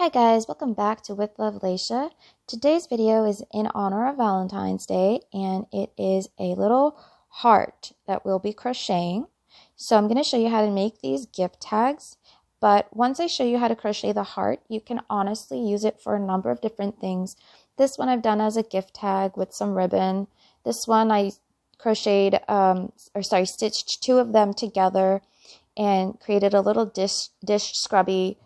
Hi guys, welcome back to With Love Leisha. Today's video is in honor of Valentine's Day, and it is a little heart that we'll be crocheting. So I'm going to show you how to make these gift tags, but once I show you how to crochet the heart, you can honestly use it for a number of different things. This one I've done as a gift tag with some ribbon. This one I crocheted, stitched two of them together and created a little dish scrubby.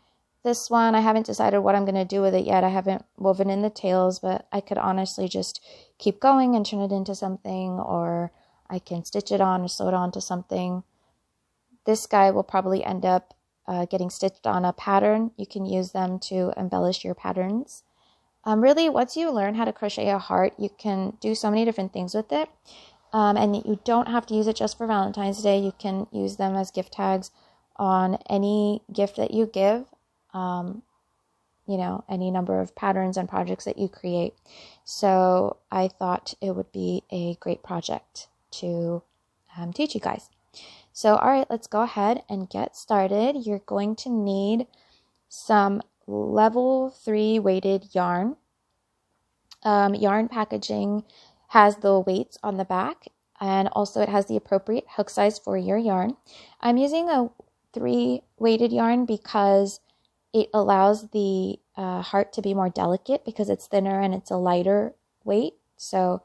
This one, I haven't decided what I'm going to do with it yet. I haven't woven in the tails, but I could honestly just keep going and turn it into something, or I can stitch it on or sew it onto something. This guy will probably end up getting stitched on a pattern. You can use them to embellish your patterns. Really, once you learn how to crochet a heart, you can do so many different things with it. And you don't have to use it just for Valentine's Day. You can use them as gift tags on any gift that you give. Any number of patterns and projects that you create. So I thought it would be a great project to teach you guys. So, all right, let's go ahead and get started. You're going to need some level 3 weighted yarn. Yarn packaging has the weights on the back, and also it has the appropriate hook size for your yarn. I'm using a 3 weighted yarn because it allows the heart to be more delicate because it's thinner and it's a lighter weight. So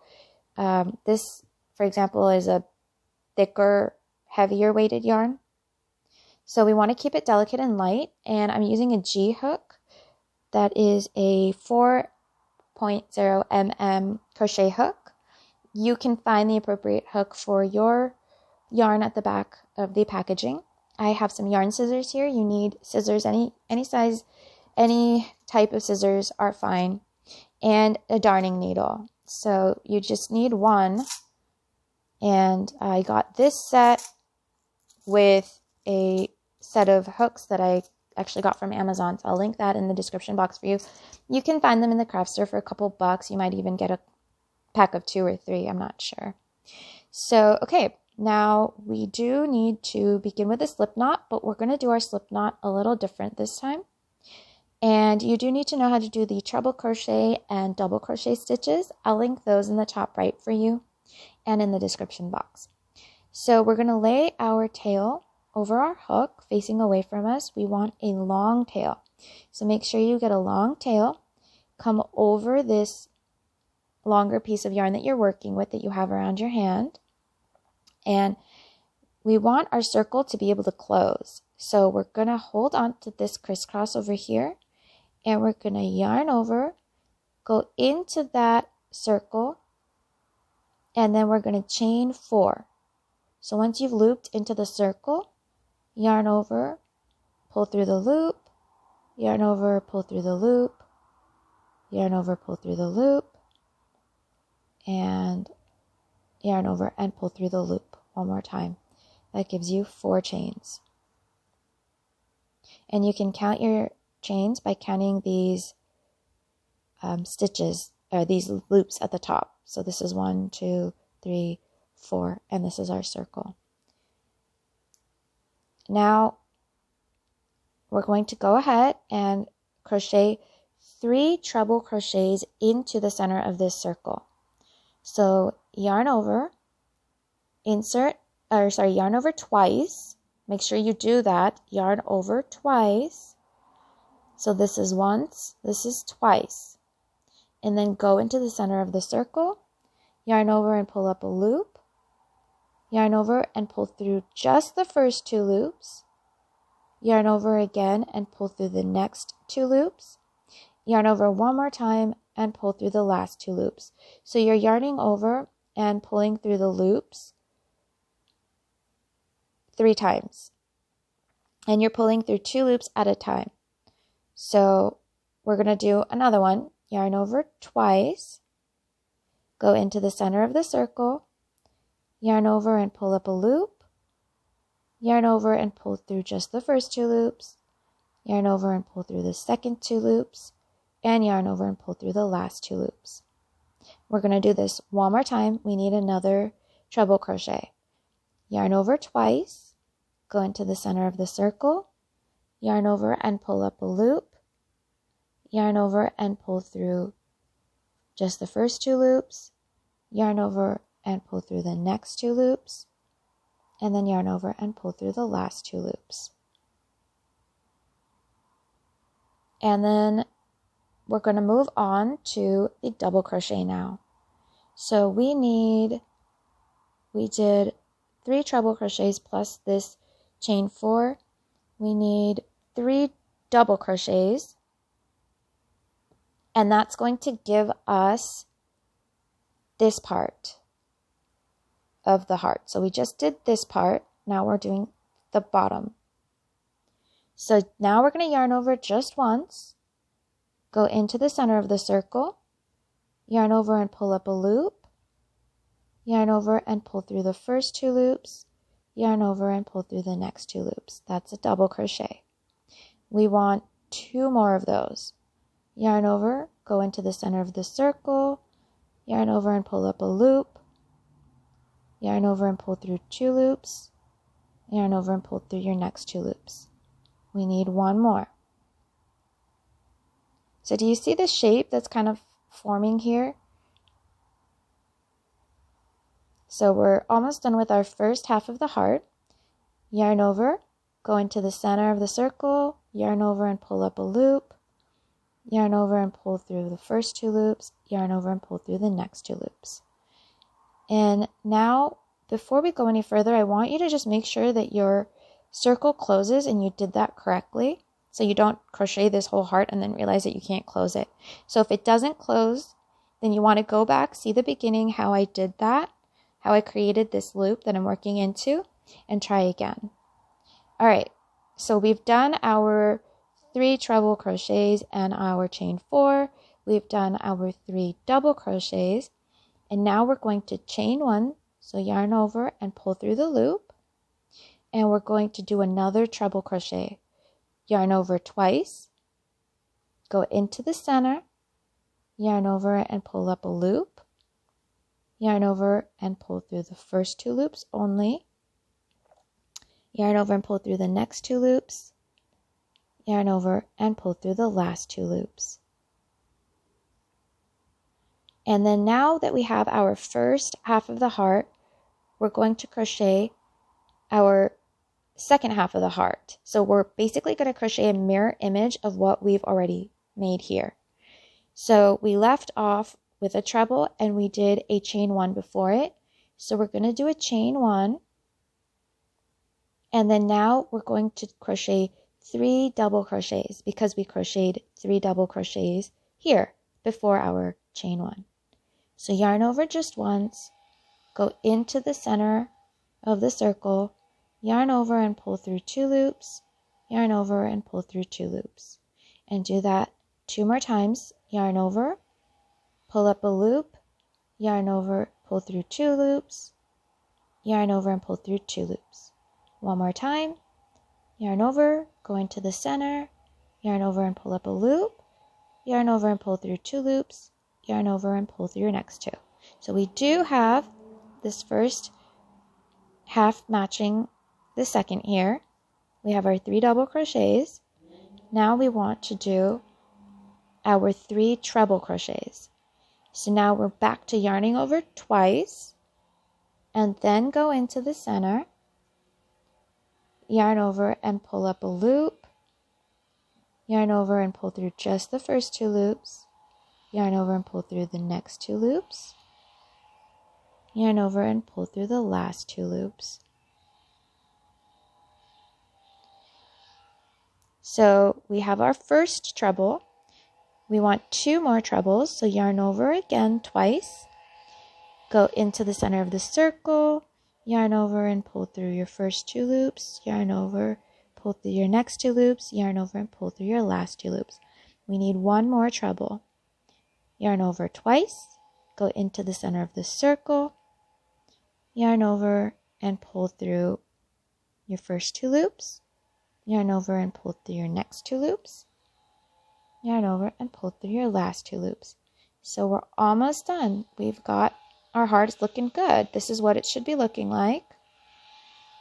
this, for example, is a thicker, heavier weighted yarn. So we want to keep it delicate and light. And I'm using a G hook that is a 4.0 mm crochet hook. You can find the appropriate hook for your yarn at the back of the packaging. I have some yarn scissors here. You need scissors, any size, any type of scissors are fine, and a darning needle. So you just need one, and I got this set with a set of hooks that I actually got from Amazon, so I'll link that in the description box for you. You can find them in the craft store for a couple bucks. You might even get a pack of 2 or 3, I'm not sure. So, okay. Now, we do need to begin with a slip knot, but we're going to do our slip knot a little different this time. And you do need to know how to do the treble crochet and double crochet stitches. I'll link those in the top right for you and in the description box. So we're going to lay our tail over our hook facing away from us. We want a long tail. So make sure you get a long tail. Come over this longer piece of yarn that you're working with that you have around your hand. And we want our circle to be able to close. So we're going to hold on to this crisscross over here, and we're going to yarn over, go into that circle, and then we're going to chain 4. So once you've looped into the circle, yarn over, pull through the loop, yarn over, pull through the loop, yarn over, pull through the loop, and yarn over and pull through the loop one more time. That gives you 4 chains. And you can count your chains by counting these stitches, or these loops at the top. So this is 1, 2, 3, 4, and this is our circle. Now we're going to go ahead and crochet 3 treble crochets into the center of this circle. So yarn over, yarn over twice. Make sure you do that. Yarn over twice. So this is once, this is twice. And then go into the center of the circle, yarn over and pull up a loop, yarn over and pull through just the first 2 loops, yarn over again and pull through the next 2 loops, yarn over one more time and pull through the last 2 loops. So you're yarning over and pulling through the loops 3 times. And you're pulling through 2 loops at a time. So we're going to do another one. Yarn over twice, go into the center of the circle, yarn over and pull up a loop, yarn over and pull through just the first 2 loops, yarn over and pull through the second 2 loops, and yarn over and pull through the last 2 loops. We're going to do this one more time. We need another treble crochet. Yarn over twice, go into the center of the circle, yarn over and pull up a loop, yarn over and pull through just the first 2 loops, yarn over and pull through the next 2 loops, and then yarn over and pull through the last 2 loops. And then we're going to move on to the double crochet now. So we did 3 treble crochets plus this chain 4. We need 3 double crochets, and that's going to give us this part of the heart. So we just did this part. Now we're doing the bottom. So now we're going to yarn over just once, go into the center of the circle, yarn over and pull up a loop, yarn over and pull through the first 2 loops, yarn over and pull through the next 2 loops. That's a double crochet. We want 2 more of those. Yarn over, go into the center of the circle, yarn over and pull up a loop, yarn over and pull through 2 loops, yarn over and pull through your next 2 loops. We need 1 more. So do you see the shape that's kind of forming here? So we're almost done with our first half of the heart. Yarn over, go into the center of the circle, yarn over and pull up a loop, yarn over and pull through the first 2 loops, yarn over and pull through the next 2 loops. And now, before we go any further, I want you to just make sure that your circle closes and you did that correctly, so you don't crochet this whole heart and then realize that you can't close it. So if it doesn't close, then you want to go back, see the beginning, how I did that, how I created this loop that I'm working into, and try again. All right, so we've done our 3 treble crochets and our chain 4. We've done our 3 double crochets, and now we're going to chain 1, so yarn over and pull through the loop, and we're going to do another treble crochet. Yarn over twice, go into the center, yarn over and pull up a loop, yarn over and pull through the first 2 loops only, yarn over and pull through the next 2 loops, yarn over and pull through the last 2 loops. And then now that we have our first half of the heart, we're going to crochet our second half of the heart. So we're basically going to crochet a mirror image of what we've already made here. So we left off with a treble and we did a chain 1 before it. So we're going to do a chain 1, and then now we're going to crochet 3 double crochets because we crocheted 3 double crochets here before our chain 1. So yarn over just once, go into the center of the circle, yarn over and pull through 2 loops, yarn over and pull through 2 loops, and do that 2 more times. Yarn over, pull up a loop, yarn over, pull through 2 loops, yarn over and pull through 2 loops. 1 more time, yarn over, go into the center, yarn over and pull up a loop, yarn over and pull through 2 loops, yarn over and pull through your next 2. So we do have this first half matching the second here. We have our 3 double crochets. Now we want to do our 3 treble crochets. So now we're back to yarning over twice and then go into the center, yarn over and pull up a loop, yarn over and pull through just the first 2 loops, yarn over and pull through the next 2 loops, yarn over and pull through the last 2 loops. So we have our first treble. We want 2 more trebles, so yarn over again twice, go into the center of the circle, yarn over and pull through your first 2 loops, yarn over, pull through your next 2 loops, yarn over and pull through your last 2 loops. We need 1 more treble. Yarn over twice, go into the center of the circle, yarn over and pull through your first 2 loops, yarn over and pull through your next 2 loops, yarn over and pull through your last 2 loops. So we're almost done. We've got our heart is looking good. This is what it should be looking like.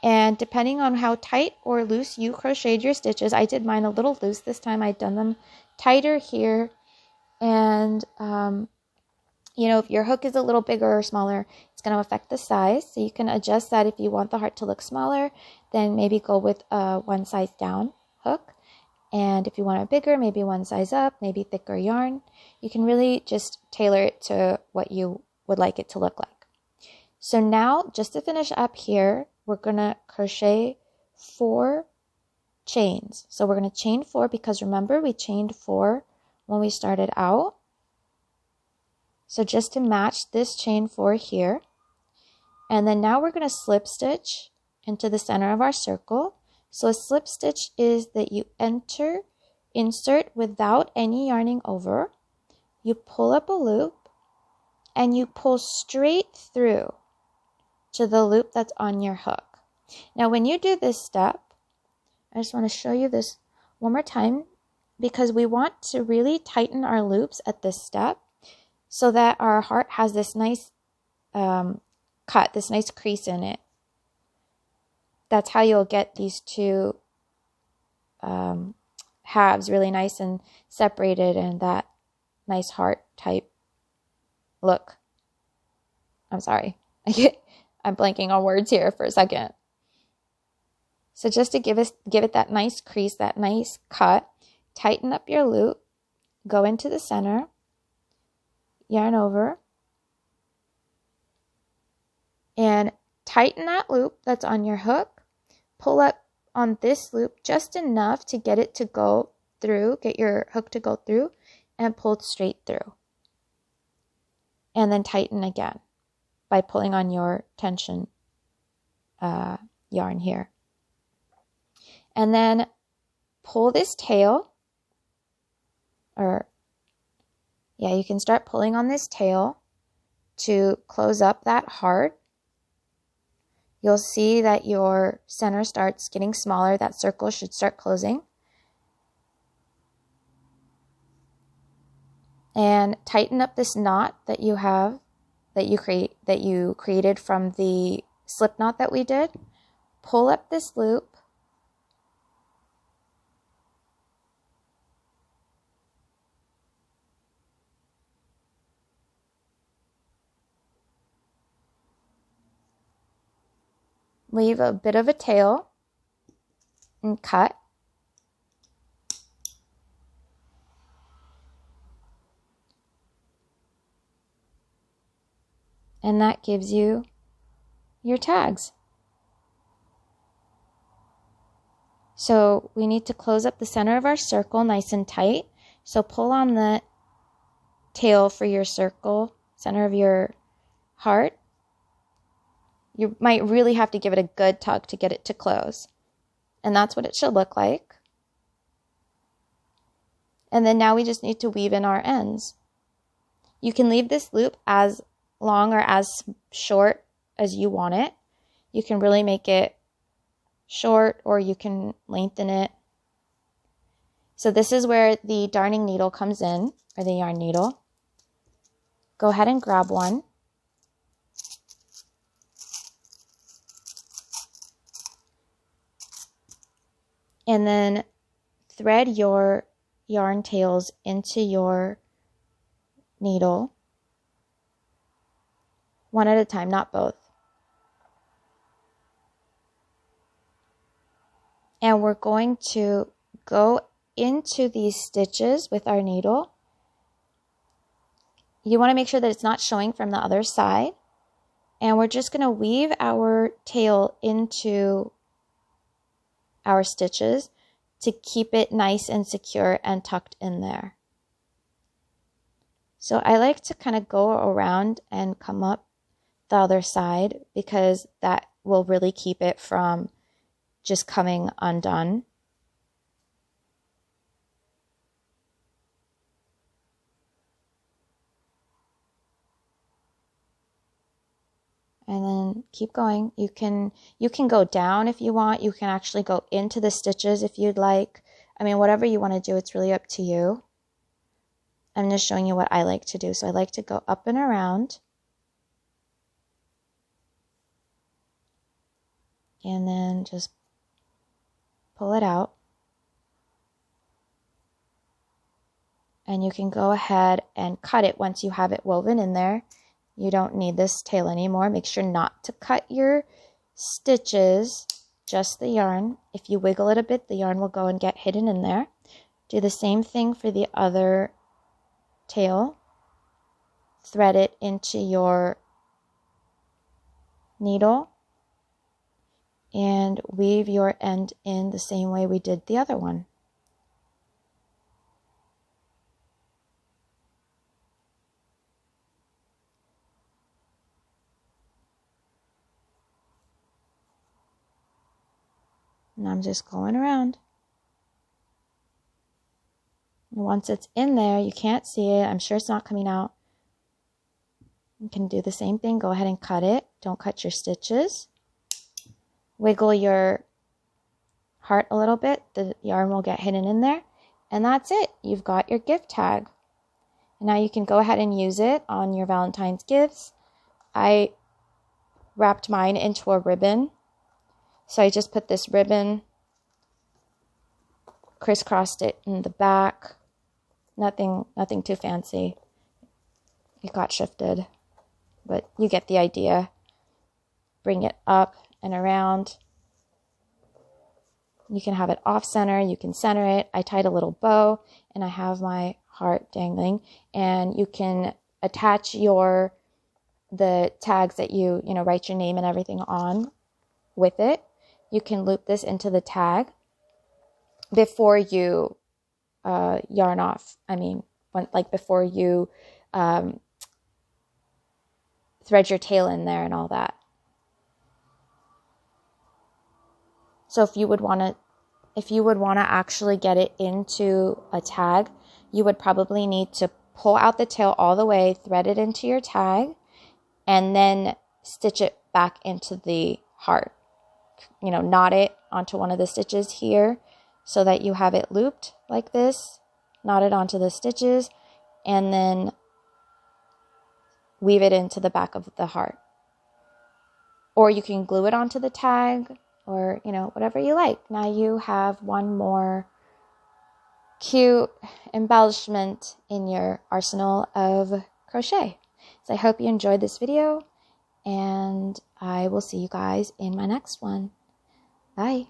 And depending on how tight or loose you crocheted your stitches, I did mine a little loose this time. I'd done them tighter here. And, you know, if your hook is a little bigger or smaller, it's going to affect the size. So you can adjust that. If you want the heart to look smaller, then maybe go with a one size down hook. And if you want it bigger, maybe one size up, maybe thicker yarn. You can really just tailor it to what you would like it to look like. So now, just to finish up here, we're going to crochet 4 chains. So we're going to chain 4 because remember we chained 4 when we started out. So just to match this chain 4 here. And then now we're going to slip stitch into the center of our circle. So a slip stitch is that you insert without any yarning over. You pull up a loop and you pull straight through to the loop that's on your hook. Now when you do this step, I just want to show you this one more time because we want to really tighten our loops at this step so that our heart has this nice cut, this nice crease in it. That's how you'll get these two halves really nice and separated and that nice heart type look. I'm sorry. I'm blanking on words here for a second. So just to give it that nice crease, that nice cut, tighten up your loop, go into the center, yarn over, and tighten that loop that's on your hook. Pull up on this loop just enough to get it to go through, get your hook to go through, and pull it straight through. And then tighten again by pulling on your tension yarn here. And then pull this tail, you can start pulling on this tail to close up that heart. You'll see that your center starts getting smaller. That circle should start closing. And tighten up this knot that you have, that you created from the slip knot that we did. Pull up this loop. Leave a bit of a tail and cut. And that gives you your tags. So we need to close up the center of our circle nice and tight. So pull on the tail for your circle, center of your heart. You might really have to give it a good tug to get it to close. And that's what it should look like. And then now we just need to weave in our ends. You can leave this loop as long or as short as you want it. You can really make it short or you can lengthen it. So this is where the darning needle comes in, or the yarn needle. Go ahead and grab one. And then thread your yarn tails into your needle. One at a time, not both. And we're going to go into these stitches with our needle. You want to make sure that it's not showing from the other side. And we're just going to weave our tail into our stitches to keep it nice and secure and tucked in there. So I like to kind of go around and come up the other side because that will really keep it from just coming undone. And then keep going. You can go down if you want. You can actually go into the stitches if you'd like. I mean, whatever you want to do, it's really up to you. I'm just showing you what I like to do. So I like to go up and around. and then just pull it out. And you can go ahead and cut it once you have it woven in there. You don't need this tail anymore. Make sure not to cut your stitches, just the yarn. If you wiggle it a bit, the yarn will go and get hidden in there. Do the same thing for the other tail. Thread it into your needle and weave your end in the same way we did the other one. And I'm just going around. And once it's in there, you can't see it. I'm sure it's not coming out. You can do the same thing. Go ahead and cut it. Don't cut your stitches. Wiggle your heart a little bit. The yarn will get hidden in there. And that's it. You've got your gift tag. And now you can go ahead and use it on your Valentine's gifts. I wrapped mine into a ribbon. So I just put this ribbon, crisscrossed it in the back. Nothing too fancy. It got shifted, but you get the idea. Bring it up and around. You can have it off center, you can center it. I tied a little bow and I have my heart dangling, and you can attach the tags that you write your name and everything on with it. You can loop this into the tag before you yarn off. I mean, before you thread your tail in there and all that. So if you would want to actually get it into a tag, you would probably need to pull out the tail all the way, thread it into your tag, and then stitch it back into the heart. Knot it onto one of the stitches here so that you have it looped like this, knot it onto the stitches, and then weave it into the back of the heart. Or you can glue it onto the tag, or, whatever you like. Now you have one more cute embellishment in your arsenal of crochet. So I hope you enjoyed this video, and I will see you guys in my next one. Bye.